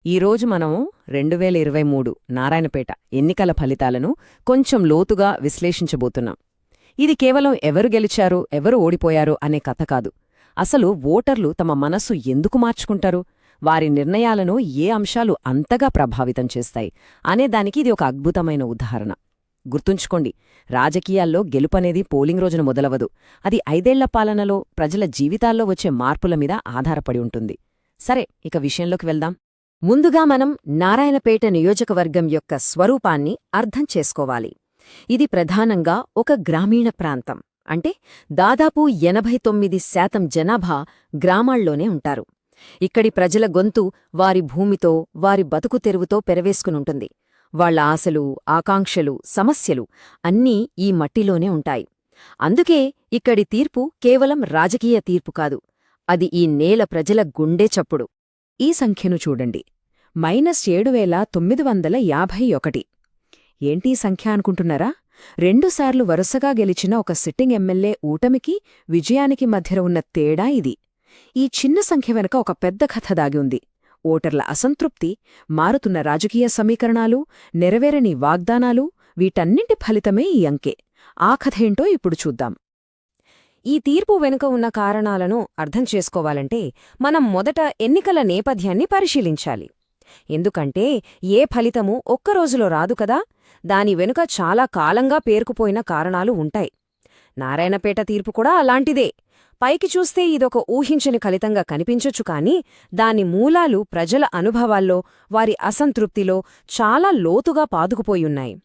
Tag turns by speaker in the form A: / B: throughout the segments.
A: ఈరోజు మనం 2023 నారాయణపేట ఎన్నికల ఫలితాలను కొంచెం లోతుగా విశ్లేషించబోతున్నాం. ఇది కేవలం ఎవరు గెలిచారు, ఎవరు ఓడిపోయారు అనే కథ కాదు. అసలు ఓటర్లు తమ మనస్సు ఎందుకు మార్చుకుంటారు, వారి నిర్ణయాలను ఏ అంశాలు అంతగా ప్రభావితం చేస్తాయి అనేదానికి ఇది ఒక అద్భుతమైన ఉదాహరణ. గుర్తుంచుకోండి, రాజకీయాల్లో గెలుపనేది పోలింగ్ రోజున మొదలవదు. అది 5 ఏళ్ల పాలనలో ప్రజల జీవితాల్లో వచ్చే మార్పుల మీద ఆధారపడి ఉంటుంది. సరే, ఇక విషయంలోకి వెళ్దాం. ముందుగా మనం నారాయణపేట నియోజకవర్గం యొక్క స్వరూపాన్ని అర్థం చేసుకోవాలి. ఇది ప్రధానంగా ఒక గ్రామీణ ప్రాంతం. అంటే దాదాపు 89% జనాభా గ్రామాల్లోనే ఉంటారు. ఇక్కడి ప్రజల గొంతు వారి భూమితో, వారి బతుకు తెరువుతో పెరవేసుకునుంటుంది. వాళ్ల ఆశలు, ఆకాంక్షలు, సమస్యలు అన్నీ ఈ మట్టిలోనే ఉంటాయి. అందుకే ఇక్కడి తీర్పు కేవలం రాజకీయ తీర్పు కాదు, అది ఈ నేల ప్రజల గుండె చప్పుడు. ఈ సంఖ్యను చూడండి, -7,951. ఏంటీ సంఖ్య అనుకుంటున్నారా? 2 సార్లు వరుసగా గెలిచిన ఒక సిట్టింగ్ ఎమ్మెల్యే ఊటమికి, విజయానికి మధ్య ఉన్న తేడా ఇది. ఈ చిన్న సంఖ్య వెనుక ఒక పెద్ద కథ దాగి ఉంది. ఓటర్ల అసంతృప్తి, మారుతున్న రాజకీయ సమీకరణాలు, నెరవేరని వాగ్దానాలు, వీటన్నింటి ఫలితమే ఈ అంకె. ఆ కథేంటో ఇప్పుడు చూద్దాం. ఈ తీర్పు వెనుక ఉన్న కారణాలను అర్థం చేసుకోవాలంటే మనం మొదట ఎన్నికల నేపథ్యాన్ని పరిశీలించాలి. ఎందుకంటే ఏ ఫలితమూ ఒక్కరోజులో రాదు కదా, దాని వెనుక చాలా కాలంగా పేరుకుపోయిన కారణాలు ఉంటాయి. నారాయణపేట తీర్పు కూడా అలాంటిదే. పైకి చూస్తే ఇదొక ఊహించని ఫలితంగా కనిపించొచ్చు, కానీ దాని మూలాలు ప్రజల అనుభవాల్లో, వారి అసంతృప్తిలో చాలా లోతుగా పాదుకుపోయున్నాయి.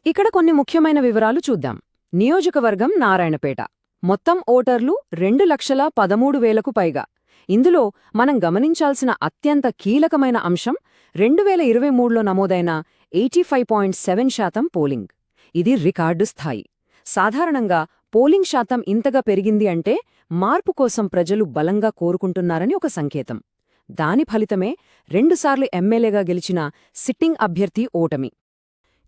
A: ఇక్కడ కొన్ని ముఖ్యమైన వివరాలు చూద్దాం. నియోజకవర్గం నారాయణపేట. మొత్తం ఓటర్లు 2,13,000కు పైగా. ఇందులో మనం గమనించాల్సిన అత్యంత కీలకమైన అంశం 2023లో నమోదైన 85.7% పోలింగ్. ఇది రికార్డు స్థాయి. సాధారణంగా పోలింగ్ శాతం ఇంతగా పెరిగింది అంటే మార్పు కోసం ప్రజలు బలంగా కోరుకుంటున్నారని ఒక సంకేతం. దాని ఫలితమే 2 సార్లు ఎమ్మెల్యేగా గెలిచిన సిట్టింగ్ అభ్యర్థి ఓటమి.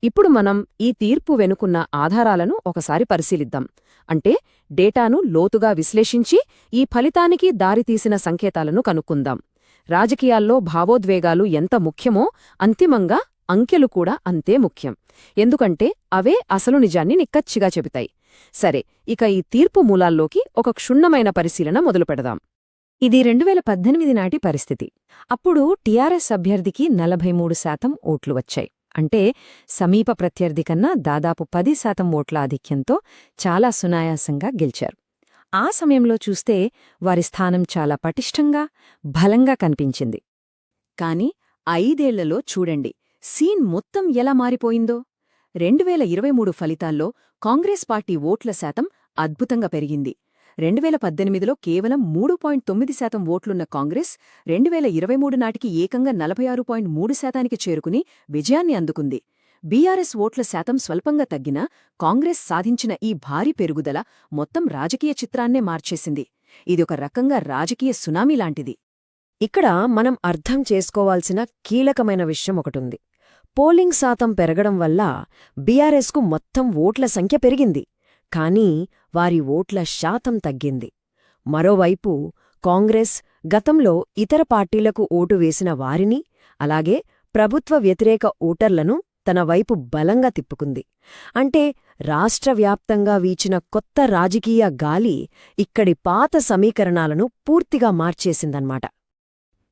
A: ఇప్పుడు మనం ఈ తీర్పు వెనుకున్న ఆధారాలను ఒకసారి పరిశీలిద్దాం. అంటే డేటాను లోతుగా విశ్లేషించి ఈ ఫలితానికి దారితీసిన సంకేతాలను కనుక్కుందాం. రాజకీయాల్లో భావోద్వేగాలు ఎంత ముఖ్యమో అంతిమంగా అంకెలు కూడా అంతే ముఖ్యం. ఎందుకంటే అవే అసలు నిజాన్ని నిక్కచ్చిగా చెబుతాయి. సరే, ఇక ఈ తీర్పు మూలాల్లోకి ఒక క్షుణ్ణమైన పరిశీలన మొదలుపెడదాం. ఇది 2018 నాటి పరిస్థితి. అప్పుడు టీఆర్ఎస్ అభ్యర్థికి 43% ఓట్లు వచ్చాయి. అంటే సమీప ప్రత్యర్థి కన్నా దాదాపు 10% ఓట్ల ఆధిక్యంతో చాలా సునాయాసంగా గెలిచారు. ఆ సమయంలో చూస్తే వారి స్థానం చాలా పటిష్టంగా, బలంగా కనిపించింది. కాని 5 ఏళ్లలో చూడండి, సీన్ మొత్తం ఎలా మారిపోయిందో. 2023 ఫలితాల్లో కాంగ్రెస్ పార్టీ ఓట్ల శాతం అద్భుతంగా పెరిగింది. 2018లో కేవలం 3.9% ఓట్లున్న కాంగ్రెస్ 2023 నాటికి ఏకంగా 46.3%కి చేరుకుని విజయాన్ని అందుకుంది. బీఆర్ఎస్ ఓట్ల శాతం స్వల్పంగా తగ్గినా కాంగ్రెస్ సాధించిన ఈ భారీ పెరుగుదల మొత్తం రాజకీయ చిత్రాన్నే మార్చేసింది. ఇది ఒక రకంగా రాజకీయ సునామీ లాంటిది. ఇక్కడ మనం అర్థం చేసుకోవాల్సిన కీలకమైన విషయం ఒకటుంది. పోలింగ్ శాతం పెరగడం వల్ల బీఆర్ఎస్కు మొత్తం ఓట్ల సంఖ్య పెరిగింది, కానీ వారి ఓట్ల శాతం తగ్గింది. మరోవైపు కాంగ్రెస్ గతంలో ఇతర పార్టీలకు ఓటు వేసిన వారిని, అలాగే ప్రభుత్వ వ్యతిరేక ఓటర్లను తన వైపు బలంగా తిప్పుకుంది. అంటే రాష్ట్రవ్యాప్తంగా వీచిన కొత్త రాజకీయ గాలి ఇక్కడి పాత సమీకరణాలను పూర్తిగా మార్చేసిందన్నమాట.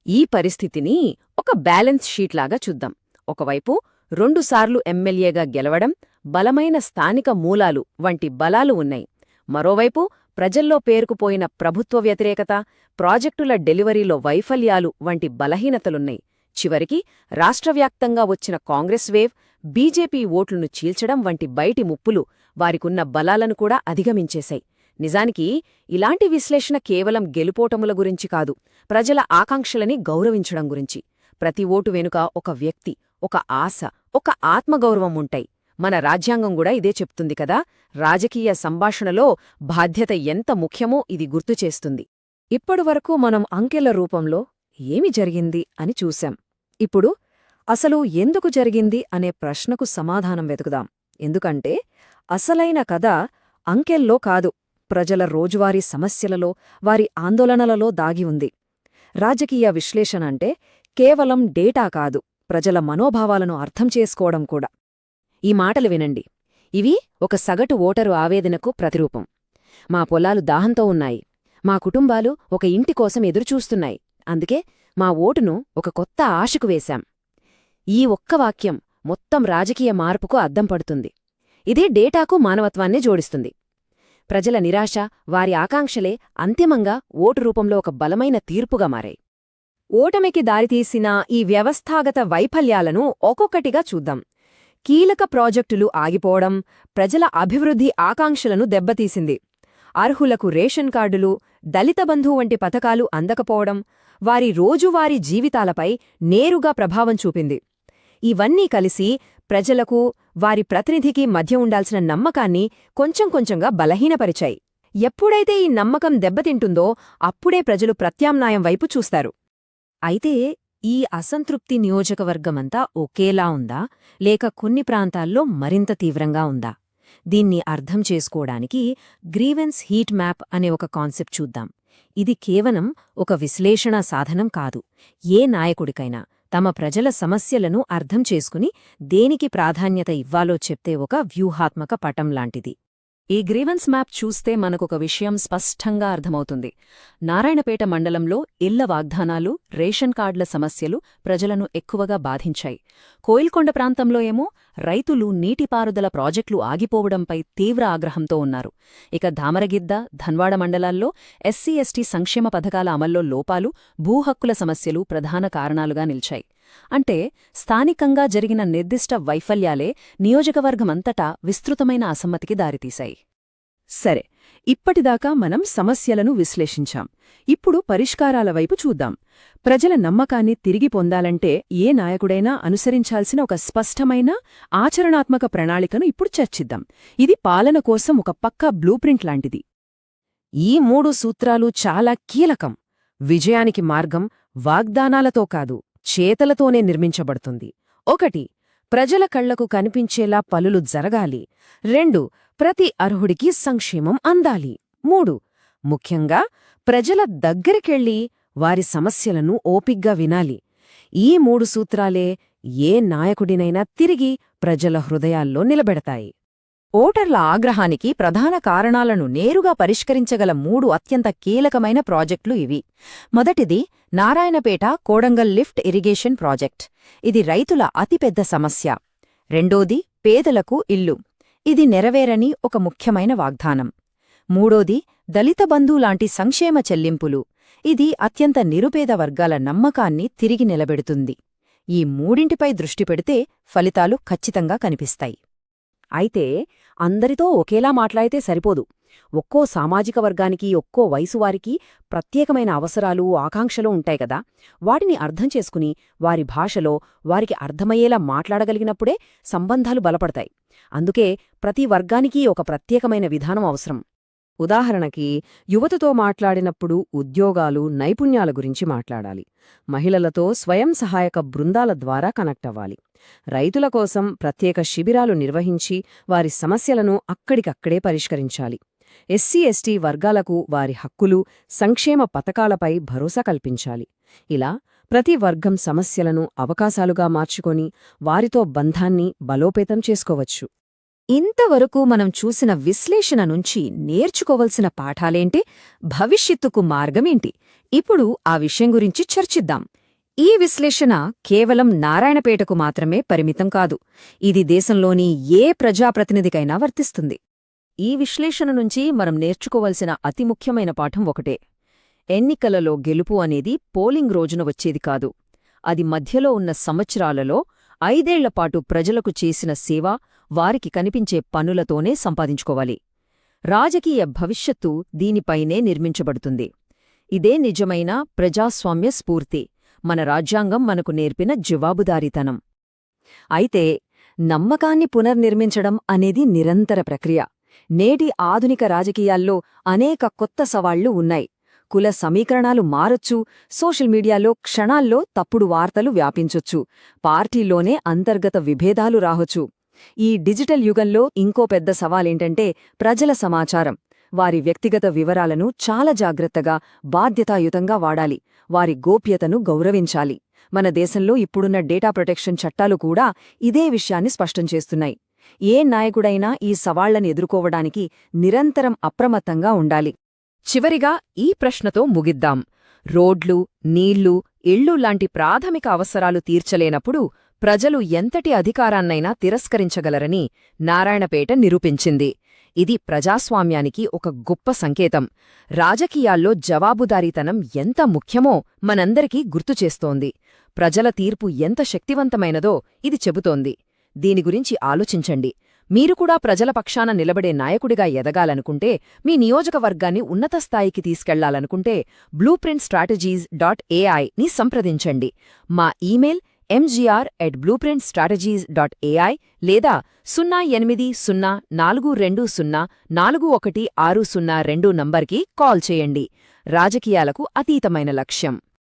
A: ఈ పరిస్థితిని ఒక బ్యాలెన్స్ షీట్లాగా చూద్దాం. ఒకవైపు 2 సార్లు ఎమ్మెల్యేగా గెలవడం, బలమైన స్థానిక మూలాలు వంటి బలాలు ఉన్నాయి. మరోవైపు ప్రజల్లో పేరుకుపోయిన ప్రభుత్వ వ్యతిరేకత, ప్రాజెక్టుల డెలివరీలో వైఫల్యాలు వంటి బలహీనతలున్నాయి. చివరికి రాష్ట్రవ్యాప్తంగా వచ్చిన కాంగ్రెస్ వేవ్, బీజేపీ ఓట్లను చీల్చడం వంటి బయటి ముప్పులు వారికున్న బలాలను కూడా అధిగమించేశాయి. నిజానికి ఇలాంటి విశ్లేషణ కేవలం గెలుపోటముల గురించి కాదు, ప్రజల ఆకాంక్షలని గౌరవించడం గురించి. ప్రతి ఓటు వెనుక ఒక వ్యక్తి, ఒక ఆశ, ఒక ఆత్మగౌరవం ఉంటాయి. మన రాజ్యాంగం కూడా ఇదే చెప్తుంది కదా. రాజకీయ సంభాషణలో బాధ్యత ఎంత ముఖ్యమో ఇది గుర్తుచేస్తుంది. ఇప్పటివరకు మనం అంకెల రూపంలో ఏమి జరిగింది అని చూశాం. ఇప్పుడు అసలు ఎందుకు జరిగింది అనే ప్రశ్నకు సమాధానం వెతుకుదాం. ఎందుకంటే అసలైన కథ అంకెల్లో కాదు, ప్రజల రోజువారీ సమస్యలలో, వారి ఆందోళనలలో దాగి ఉంది. రాజకీయ విశ్లేషణ అంటే కేవలం డేటా కాదు, ప్రజల మనోభావాలను అర్థం చేసుకోవడం కూడా. ఈ మాటలు వినండి. ఇవి ఒక సగటు ఓటరు ఆవేదనకు ప్రతిరూపం. మా పొలాలు దాహంతో ఉన్నాయి, మా కుటుంబాలు ఒక ఇంటి కోసం ఎదురుచూస్తున్నాయి, అందుకే మా ఓటును ఒక కొత్త ఆశకు వేశాం. ఈ ఒక్క వాక్యం మొత్తం రాజకీయ మార్పుకు అద్దం పడుతుంది. ఇదే డేటాకు మానవత్వాన్ని జోడిస్తుంది. ప్రజల నిరాశ, వారి ఆకాంక్షలే అంతిమంగా ఓటు రూపంలో ఒక బలమైన తీర్పుగా మారాయి. ఓటమికి దారితీసిన ఈ వ్యవస్థాగత వైఫల్యాలను ఒక్కొక్కటిగా చూద్దాం. కీలక ప్రాజెక్టులు ఆగిపోవడం ప్రజల అభివృద్ధి ఆకాంక్షలను దెబ్బతీసింది. అర్హులకు రేషన్ కార్డులు, దళిత బంధు వంటి పథకాలు అందకపోవడం వారి రోజువారీ జీవితాలపై నేరుగా ప్రభావం చూపింది. ఇవన్నీ కలిసి ప్రజలకు, వారి ప్రతినిధికి మధ్య ఉండాల్సిన నమ్మకాన్ని కొంచెం కొంచెంగా బలహీనపరిచాయి. ఎప్పుడైతే ఈ నమ్మకం దెబ్బతింటుందో అప్పుడే ప్రజలు ప్రత్యామ్నాయం వైపు చూస్తారు. అయితే ఈ అసంతృప్తి నియోజకవర్గమంతా ఒకేలా ఉందా, లేక కొన్ని ప్రాంతాల్లో మరింత తీవ్రంగా ఉందా? దీన్ని అర్థం చేసుకోవడానికి గ్రీవెన్స్ హీట్ మ్యాప్ అనే ఒక కాన్సెప్ట్ చూద్దాం. ఇది కేవలం ఒక విశ్లేషణ సాధనం కాదు. ఏ నాయకుడికైనా తమ ప్రజల సమస్యలను అర్థం చేసుకుని దేనికి ప్రాధాన్యత ఇవ్వాలో చెప్తే ఒక వ్యూహాత్మక పటం లాంటిది. ఈ గ్రీవెన్స్ మ్యాప్ చూస్తే మనకొక విషయం స్పష్టంగా అర్థమవుతుంది. నారాయణపేట మండలంలో ఇళ్ల వాగ్దానాలు, రేషన్ కార్డుల సమస్యలు ప్రజలను ఎక్కువగా బాధించాయి. కోయిల్కొండ ప్రాంతంలో ఏమో రైతులు నీటిపారుదల ప్రాజెక్టులు ఆగిపోవడంపై తీవ్ర ఆగ్రహంతో ఉన్నారు. ఇక ధామరగిద్ద, ధన్వాడ మండలాల్లో ఎస్సీ ఎస్టీ సంక్షేమ పథకాల అమల్లో లోపాలు, భూహక్కుల సమస్యలు ప్రధాన కారణాలుగా నిలిచాయి. అంటే స్థానికంగా జరిగిన నిర్దిష్ట వైఫల్యాలే నియోజకవర్గమంతటా విస్తృతమైన అసమ్మతికి దారితీశాయి. సరే, ఇప్పటిదాకా మనం సమస్యలను విశ్లేషించాం. ఇప్పుడు పరిష్కారాల వైపు చూద్దాం. ప్రజల నమ్మకాన్ని తిరిగి పొందాలంటే ఏ నాయకుడైనా అనుసరించాల్సిన ఒక స్పష్టమైన, ఆచరణాత్మక ప్రణాళికను ఇప్పుడు చర్చిద్దాం. ఇది పాలన కోసం ఒక పక్కా బ్లూప్రింట్ లాంటిది. ఈ 3 సూత్రాలు చాలా కీలకం. విజయానికి మార్గం వాగ్దానాలతో కాదు, చేతలతోనే నిర్మించబడుతుంది. 1. ప్రజల కళ్లకు కనిపించేలా పనులు జరగాలి. 2. ప్రతి అర్హుడికి సంక్షేమం అందాలి. 3. ముఖ్యంగా ప్రజల దగ్గరికెళ్ళి వారి సమస్యలను ఓపిగ్గా వినాలి. ఈ 3 సూత్రాలే ఏ నాయకుడినైనా తిరిగి ప్రజల హృదయాల్లో నిలబెడతాయి. ఓటర్ల ఆగ్రహానికి ప్రధాన కారణాలను నేరుగా పరిష్కరించగల 3 అత్యంత కీలకమైన ప్రాజెక్టులు ఇవి. మొదటిది Narayanpet Kodangal lift irrigation project. ఇది రైతుల అతిపెద్ద సమస్య. రెండోది పేదలకు ఇల్లు. ఇది నెరవేరని ఒక ముఖ్యమైన వాగ్దానం. మూడోది దళిత బంధు లాంటి సంక్షేమ చెల్లింపులు. ఇది అత్యంత నిరుపేద వర్గాల నమ్మకాన్ని తిరిగి నిలబెడుతుంది. ఈ మూడింటిపై దృష్టి పెడితే ఫలితాలు ఖచ్చితంగా కనిపిస్తాయి. అయితే అందరితో ఒకేలా మాట్లాడితే సరిపోదు. ఒక్కో సామాజిక వర్గానికి, ఒక్కో వయసువారికి ప్రత్యేకమైన అవసరాలు, ఆకాంక్షలు ఉంటాయి కదా. వాటిని అర్థం చేసుకుని వారి భాషలో వారికి అర్థమయ్యేలా మాట్లాడగలిగినప్పుడే సంబంధాలు బలపడతాయి. అందుకే ప్రతి వర్గానికి ఒక ప్రత్యేకమైన విధానం అవసరం. ఉదాహరణకి యువతతో మాట్లాడినప్పుడు ఉద్యోగాలు, నైపుణ్యాల గురించి మాట్లాడాలి. మహిళలతో స్వయం సహాయక బృందాల ద్వారా కనెక్ట్ అవ్వాలి. రైతుల కోసం ప్రత్యేక శిబిరాలు నిర్వహించి వారి సమస్యలను అక్కడికక్కడే పరిష్కరించాలి. ఎస్సీ ఎస్టీ వర్గాలకు వారి హక్కులు, సంక్షేమ పథకాలపై భరోసా కల్పించాలి. ఇలా ప్రతి వర్గం సమస్యలను అవకాశాలుగా మార్చుకొని వారితో బంధాన్ని బలోపేతం చేసుకోవచ్చు. ఇంతవరకు మనం చూసిన విశ్లేషణ నుంచి నేర్చుకోవలసిన పాఠాలేంటి, భవిష్యత్తుకు మార్గమేంటి? ఇప్పుడు ఆ విషయం గురించి చర్చిద్దాం. ఈ విశ్లేషణ కేవలం నారాయణపేటకు మాత్రమే పరిమితం కాదు. ఇది దేశంలోని ఏ ప్రజాప్రతినిధికైనా వర్తిస్తుంది. ఈ విశ్లేషణ నుంచి మనం నేర్చుకోవలసిన అతి ముఖ్యమైన పాఠం ఒకటే. ఎన్నికలలో గెలుపు అనేది పోలింగ్ రోజున వచ్చేది కాదు. అది మధ్యలో ఉన్న సంవత్సరాలలో 5 ఏళ్లపాటు ప్రజలకు చేసిన సేవ, వారికి కనిపించే పనులతోనే సంపాదించుకోవాలి. రాజకీయ భవిష్యత్తు దీనిపైనే నిర్మించబడుతుంది. ఇదే నిజమైన ప్రజాస్వామ్య స్ఫూర్తి, మన రాజ్యాంగం మనకు నేర్పిన జవాబుదారీతనం. అయితే నమ్మకాన్ని పునర్నిర్మించడం అనేది నిరంతర ప్రక్రియ. నేటి ఆధునిక రాజకీయాల్లో అనేక కొత్త సవాళ్లు ఉన్నాయి. కుల సమీకరణాలు మారొచ్చు, సోషల్ మీడియాలో క్షణాల్లో తప్పుడు వార్తలు వ్యాపించొచ్చు, పార్టీలోనే అంతర్గత విభేదాలు రావొచ్చు. ఈ డిజిటల్ యుగంలో ఇంకో పెద్ద సవాలేంటంటే ప్రజల సమాచారం. వారి వ్యక్తిగత వివరాలను చాలా జాగ్రత్తగా, బాధ్యతాయుతంగా వాడాలి. వారి గోప్యతను గౌరవించాలి. మన దేశంలో ఇప్పుడున్న డేటా ప్రొటెక్షన్ చట్టాలు కూడా ఇదే విషయాన్ని స్పష్టం చేస్తున్నాయి. ఏ నాయకుడైనా ఈ సవాళ్లను ఎదుర్కోవడానికి నిరంతరం అప్రమత్తంగా ఉండాలి. చివరిగా ఈ ప్రశ్నతో ముగిద్దాం. రోడ్లు, నీళ్లు, ఇళ్ళు లాంటి ప్రాథమిక అవసరాలు తీర్చలేనప్పుడు ప్రజలు ఎంతటి అధికారాన్నైనా తిరస్కరించగలరని నారాయణపేట నిరూపించింది. ఇది ప్రజాస్వామ్యానికి ఒక గొప్ప సంకేతం. రాజకీయాల్లో జవాబుదారీతనం ఎంత ముఖ్యమో మనందరికీ గుర్తుచేస్తోంది. ప్రజల తీర్పు ఎంత శక్తివంతమైనదో ఇది చెబుతోంది. దీని గురించి ఆలోచించండి. మీరు కూడా ప్రజల పక్షాన నిలబడే నాయకుడిగా ఎదగాలనుకుంటే, మీ నియోజకవర్గాన్ని ఉన్నత స్థాయికి తీసుకెళ్లాలనుకుంటే blueprintstrategies.ai ని సంప్రదించండి. మా ఇమెయిల్ mgr@blueprintstrategies.ai లేదా 0804204160 నంబర్కి కాల్ చేయండి. రాజకీయాలకు అతీతమైన లక్ష్యం.